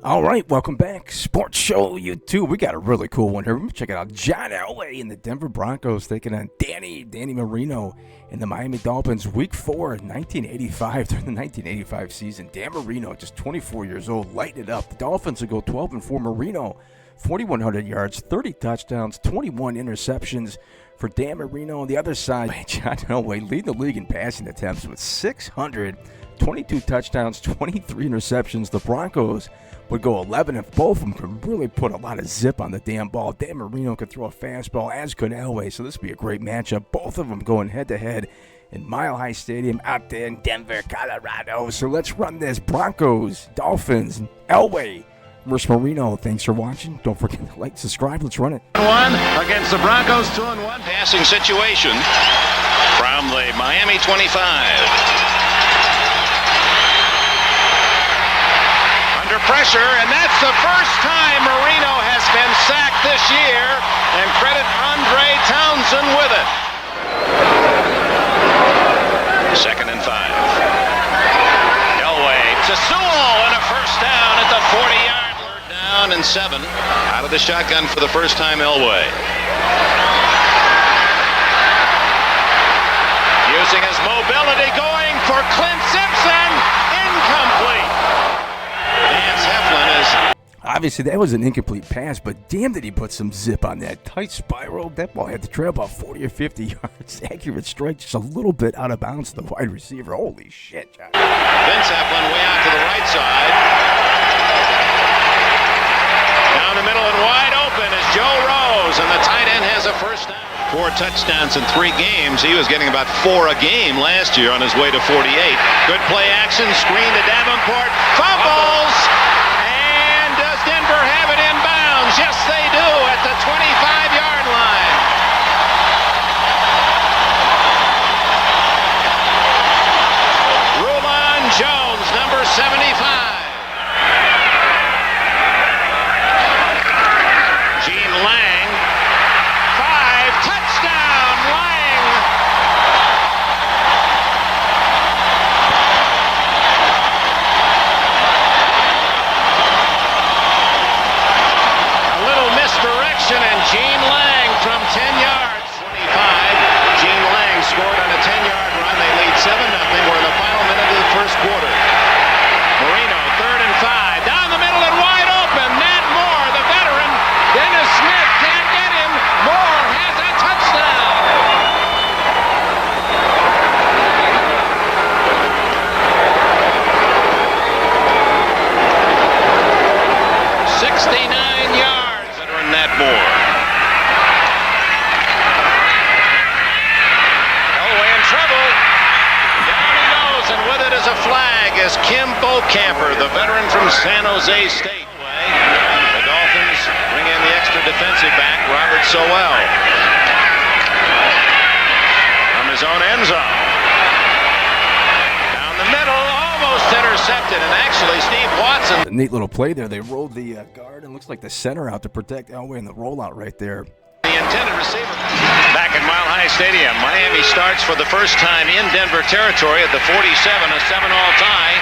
All right, welcome back. Sports Show YouTube. We got a really cool one here. Check it out. John Elway and the Denver Broncos taking on Danny Marino and the Miami Dolphins. Week 4, 1985, during the 1985 season. Dan Marino, just 24 years old, lighting it up. The Dolphins will go 12-4. Marino, 4,100 yards, 30 touchdowns, 21 interceptions for Dan Marino. On the other side, John Elway leading the league in passing attempts with 622 touchdowns, 23 interceptions. The Broncos would go 11 if both of them could really put a lot of zip on the damn ball. Dan Marino could throw a fastball, as could Elway, so this would be a great matchup. Both of them going head-to-head in Mile High Stadium out there in Denver, Colorado. So let's run this. Broncos, Dolphins, Elway versus Marino. Thanks for watching. Don't forget to like, subscribe. Let's run it. 1 against the Broncos, 2-1. Passing situation from the Miami 25. Pressure, and that's the first time Marino has been sacked this year, and credit Andre Townsend with it. 2nd and 5. Elway to Sewell, and a first down at the 40-yard line. 3rd down and 7. Out of the shotgun for the first time, Elway. Using his mobility, going for Clint Simpson. Incomplete. Obviously, that was an incomplete pass, but damn did he put some zip on that. Tight spiral. That ball had to trail about 40 or 50 yards. Accurate strike, just a little bit out of bounds to the wide receiver. Holy shit, John. Vince Heflin way out to the right side. Down the middle and wide open is Joe Rose, and the tight end has a first down. 4 touchdowns in 3 games. He was getting about 4 a game last year on his way to 48. Good play action, screen to Davenport. Fumbles! Denver have it in bounds. Yes, they do at the 25-yard line. Rulon Jones, number 75. Gene Lang, 5, touchdown, Lang. And Gene Lang from 10 yards. 25. Gene Lang scored on a 10-yard run. They lead 7-0. We're in the final minute of the first quarter. Marino, 3rd and 5. Down the middle and wide open. Nat Moore, the veteran. Dennis Smith can't get him. Moore has a touchdown. Nat Moore. Elway in trouble. Down he goes, and with it is a flag as Kim Bocamper, the veteran from San Jose State. The Dolphins bring in the extra defensive back, Robert Sowell. From his own end zone. Down the middle, almost intercepted, and actually Steve Watson. A neat little play there. They rolled the guard and looks like the center out to protect Elway in the rollout right there. The intended receiver. Back at Mile High Stadium, Miami starts for the first time in Denver territory at the 47, a 7-all tie.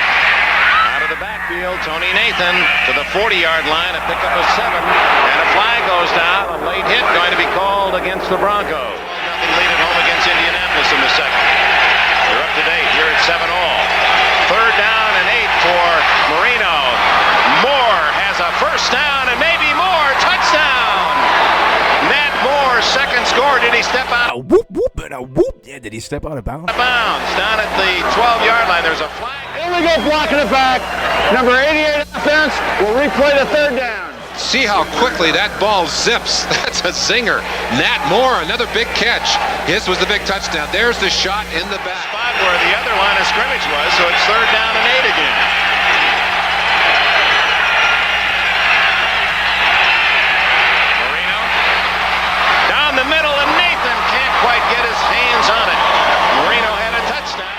Out of the backfield, Tony Nathan to the 40-yard line, a pickup of 7, and a flag goes down. A late hit going to be called against the Broncos. Nothing lead at home against Indianapolis in the second. They're up to date here at 7-all. 3rd down and 8 for Marino. Moore has a first down and maybe more. Touchdown! Nat Moore, second score. Did he step out? A whoop, whoop, and a whoop. Yeah, did he step out of bounds? Down at the 12-yard line. There's a flag. Here we go, blocking it back. Number 88 offense will replay the 3rd down. See how quickly that ball zips. That's a zinger. Nat Moore, another big catch. His was the big touchdown. There's the shot in the back. Spot where the other line of scrimmage was, so it's 3rd down and 8 again. Marino. Down the middle, and Nathan can't quite get his hands on it. Marino had a touchdown.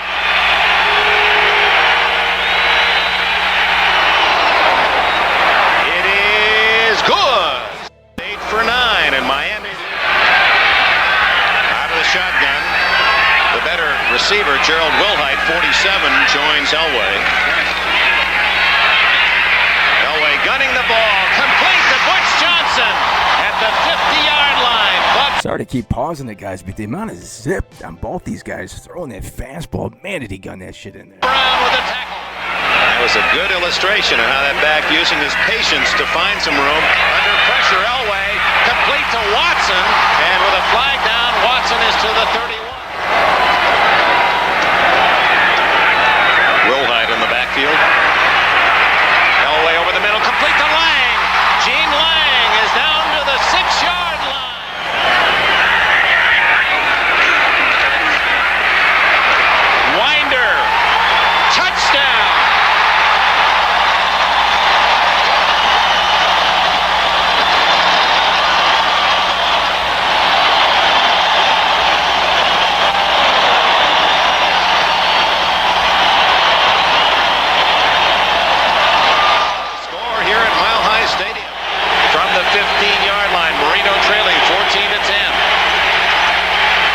Good. 8 for 9, and Miami out of the shotgun. The better receiver, Gerald Wilhite, 47, joins Elway. Sorry to keep pausing it, guys, but the amount of zip on both these guys throwing that fastball, man, did he gun that shit in there. Brown with a tackle. That was a good illustration of how that back using his patience to find some room. Under pressure, Elway, complete to Watson, and with a flag down, Watson is to the 31. Wilhite in the backfield. Elway over the middle, complete to Lang. Gene Lang is down to the 6-yard line. Winder, touchdown. Score here at Mile High Stadium. From the 15-yard line, Marino trailing 14-10.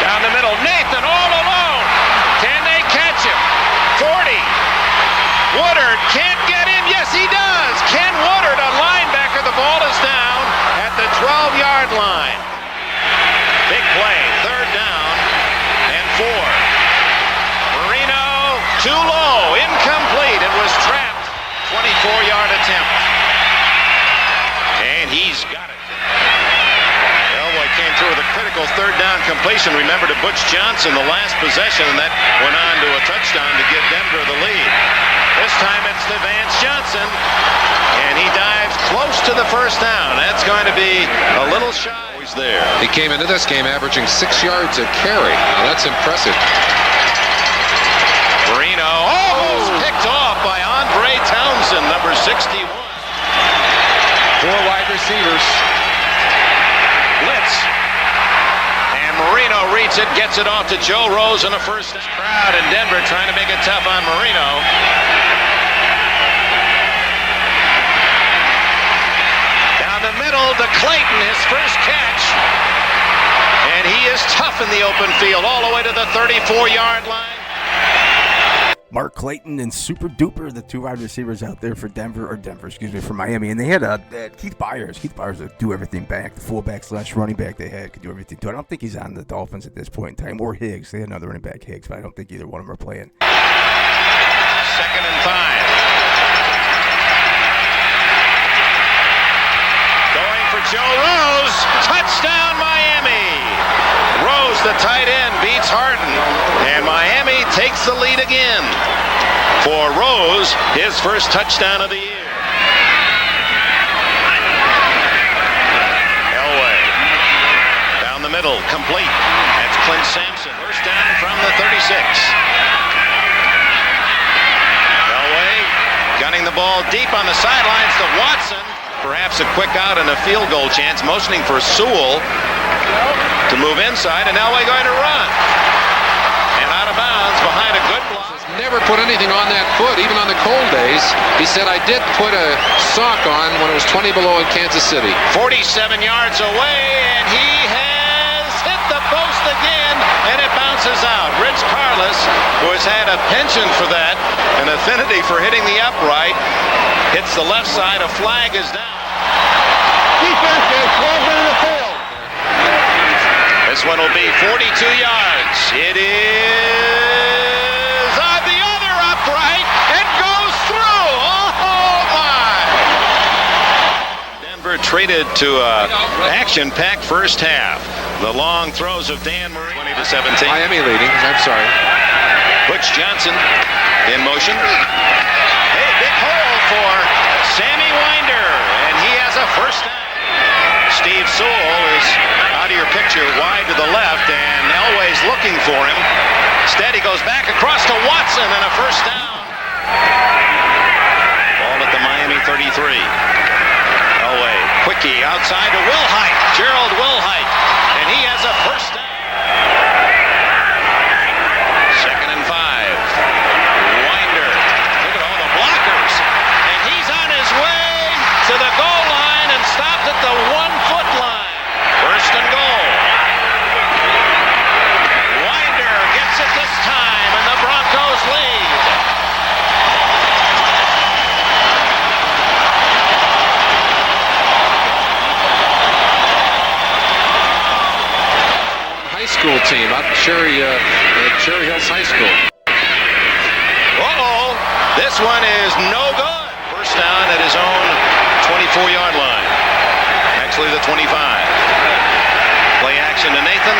Down the middle, Nathan all alone. Can they catch him? 40. Woodard can't get him. Yes, he does. Ken Woodard, a linebacker. The ball is down at the 12-yard line. Big play. Third down and 4. Marino too low. Incomplete. It was trapped. 24-yard attempt. And he's got it. Elway came through with a critical third down completion. Remember to Butch Johnson, the last possession, and that went on to a touchdown to give Denver the lead. This time it's to Vance Johnson, and he dives close to the first down. That's going to be a little shy. He's there. He came into this game averaging 6 yards a carry. Now that's impressive. Marino almost picked off by Andre Townsend, number 61. 4 wide receivers. Blitz. And Marino reads it, gets it off to Joe Rose in a first crowd in Denver trying to make it tough on Marino. Down the middle to Clayton, his first catch. And he is tough in the open field all the way to the 34-yard line. Mark Clayton and Super Duper, the 2 wide receivers out there for for Miami. And they had Keith Byers. Keith Byers would do everything back. The fullback / running back they had could do everything too. I don't think he's on the Dolphins at this point in time. Or Higgs. They had another running back, Higgs, but I don't think either one of them are playing. 2nd and 5. Going for Joe Rose. Touchdown, Miami. Rose, the tight end, beats Harden. And Miami takes the lead again. For Rose, his first touchdown of the year. Elway. Down the middle, complete. That's Clint Sampson. First down from the 36. Elway gunning the ball deep on the sidelines to Watson. Perhaps a quick out and a field goal chance, motioning for Sewell to move inside, and Elway going to run. And out of bounds behind a good block. Never put anything on that foot, even on the cold days. He said, I did put a sock on when it was 20 below in Kansas City. 47 yards away, and he has hit the post again, and it bounces out. Rich Carlos, who has had a penchant for that, an affinity for hitting the upright, hits the left side. A flag is down. Defense is closing the field. This one will be 42 yards. It is on the other upright and goes through. Oh, my. Denver traded to an action-packed first half. The long throws of Dan Marino, 20-17. Miami leading. I'm sorry. Butch Johnson in motion. Hey, big hole for Sammy Winder, and he has a first down. Steve Sewell is out of your picture, wide to the left, and Elway's looking for him. Instead, he goes back across to Watson, and a first down. Ball at the Miami 33. Elway, quickie outside to Wilhite, Gerald Wilhite, and he has a first down. 2nd and 5. Winder, look at all the blockers, and he's on his way to the goal line and stopped at the 1-foot line. First and goal. Winder gets it this time, and the Broncos lead. school team out in Cherry Hills High School. Uh-oh, this one is no good. First down at his own 24-yard line. Actually, the 25. Play action to Nathan.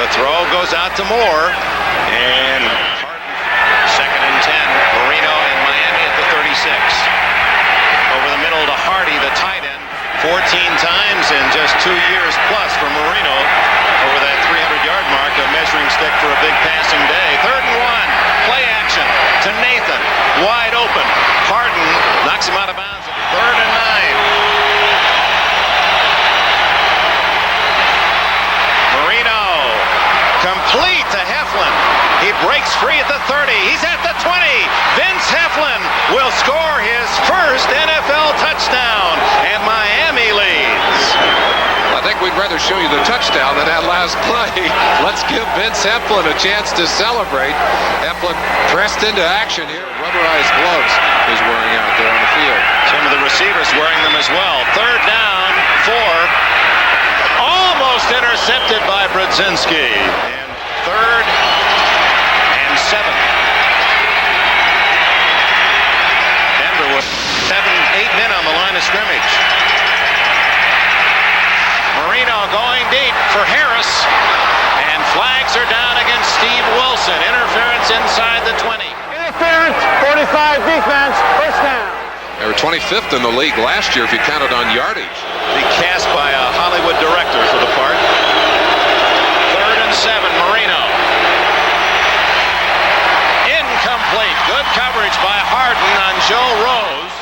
The throw goes out to Moore. And second and 10. Marino and Miami at the 36. Over the middle to Hardy, the tight end. 14 times in just 2 years plus for Marino. Over that 300-yard mark, a measuring stick for a big passing day. Third and 1. Play action to Nathan. Wide open. Harden knocks him out of bounds. Third and 9. Marino. Complete to Heflin. He breaks free at the 30. He's at the 20. Vince Heflin will score his first NFL touchdown. And Miami leads. I think we'd rather show you the touchdown than that last play. Let's give Vince Heflin a chance to celebrate. Heflin pressed into action here. Rubberized gloves he's wearing out there on the field. Some of the receivers wearing them as well. Third down, 4. Almost intercepted by Brzezinski. And third and 7. Denver with 7-8 men on the line of scrimmage. Marino going deep for Harris. And flags are down against Steve Wilson. Interference inside the 20. Interference, 45 defense, first down. They were 25th in the league last year if you counted on yardage. Be cast by a Hollywood director for the part. Third and 7, Marino. Incomplete. Good coverage by Harden on Joe Rose.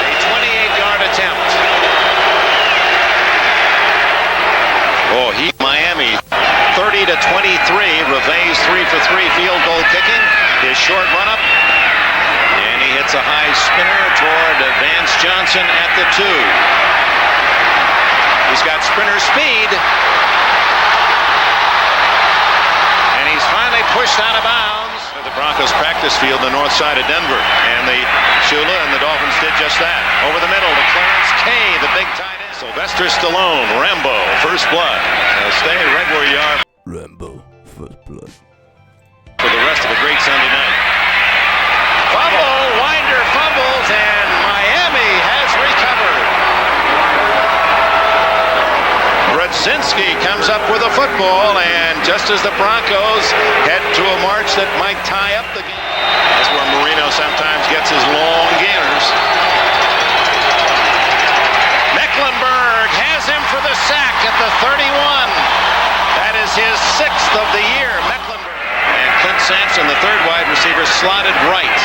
A 28-yard attempt. Oh, Miami 30-23. Reve's 3 for 3 field goal kicking. His short run-up. And he hits a high spinner toward Vance Johnson at the 2. He's got sprinter speed. And he's finally pushed out of bounds. The Broncos practice field, the north side of Denver. And the Shula and the Dolphins did just that. Over the middle to Clarence Kay, the big tight end. Sylvester Stallone, Rambo, First Blood. Now stay right where you are. Rambo, First Blood. For the rest of a great Sunday night. Fumble, Winder fumbles, and Miami has recovered. Brzezinski comes up with a football, and just as the Broncos head to a march that might tie up the game. That's where Marino sometimes gets his long gainers. Mecklenburg has him for the sack at the 31. That is his 6th of the year, Mecklenburg. And Clint Sampson, the third wide receiver, slotted right.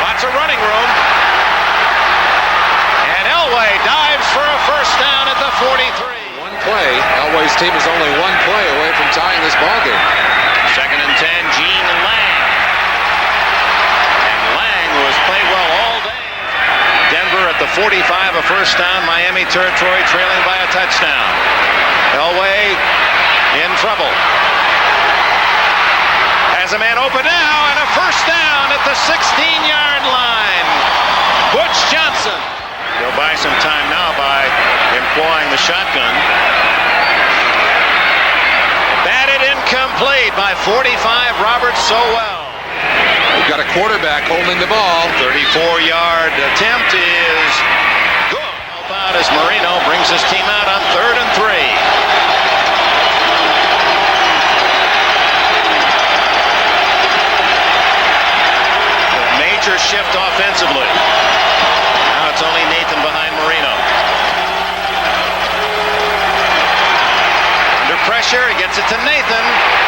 Lots of running room. And Elway dives for a first down at the 43. One play. Elway's team is only one play away from tying this ball game. Second and 10, Gene Lang. And Lang was played well all day. Denver at the 45, a first down. Miami territory trailing by a touchdown. Elway in trouble. Has a man open now, and a first down at the 16-yard line. Butch Johnson. He'll buy some time now by employing the shotgun. Batted incomplete by 45, Robert Sowell. We've got a quarterback holding the ball. 34-yard attempt is good. Help out as Marino brings his team out on 3rd and 3. A major shift offensively. Now it's only Nathan behind Marino. Under pressure, he gets it to Nathan,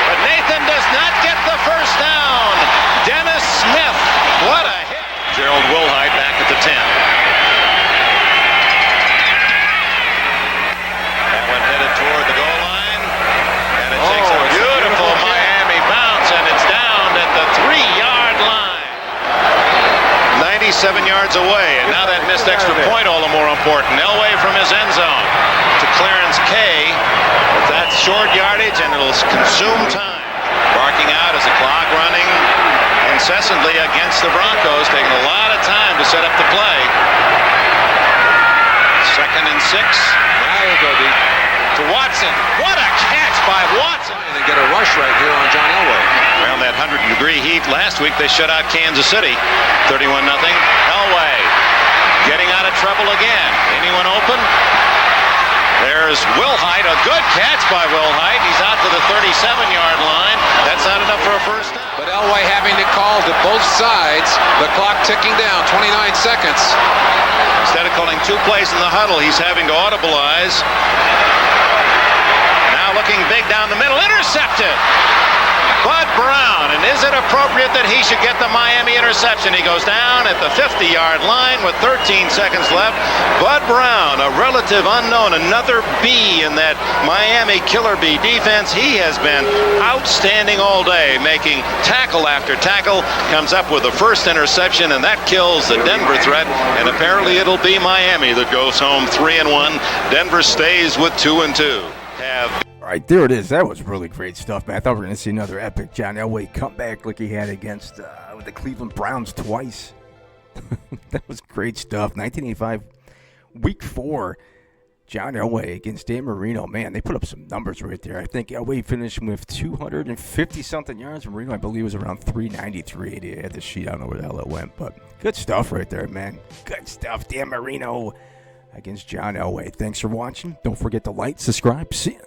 but Nathan does not get the first down. Dennis Smith, what a hit. Gerald Wilhite back at the 10. That one headed toward the goal line, and it takes a beautiful Miami bounce, and it's down at the 3-yard line. 97 yards away, and now that missed extra point all the more important. Elway from his end zone to Clarence Kay. That's short yardage, and it'll consume time. Barking out as the clock running incessantly against the Broncos, taking a lot of time to set up the play. Second and 6. Now go deep. To Watson. What a catch by Watson. And they get a rush right here on John Elway. Around that 100-degree heat last week, they shut out Kansas City. 31-0. Elway getting out of trouble again. Anyone open? There's Wilhite. A good catch by Wilhite. He's out to the 37-yard line. That's not enough for a first down. But Elway having to call to both sides. The clock ticking down. 29 seconds. Instead of calling 2 plays in the huddle, he's having to audibilize. Now looking big down the middle. Intercepted. Bud Brown, and is it appropriate that he should get the Miami interception? He goes down at the 50-yard line with 13 seconds left. Bud Brown, a relative unknown, another B in that Miami Killer Bee defense. He has been outstanding all day, making tackle after tackle, comes up with the first interception, and that kills the Denver threat, and apparently it'll be Miami that goes home 3-1. Denver stays with 2-2. All right, there it is. That was really great stuff, man. I thought we were going to see another epic John Elway comeback like he had against the Cleveland Browns twice. That was great stuff. 1985, Week 4, John Elway against Dan Marino. Man, they put up some numbers right there. I think Elway finished with 250-something yards. Marino, I believe, was around 393. They had the sheet. I don't know where the hell it went, but good stuff right there, man. Good stuff. Dan Marino against John Elway. Thanks for watching. Don't forget to like, subscribe. See ya.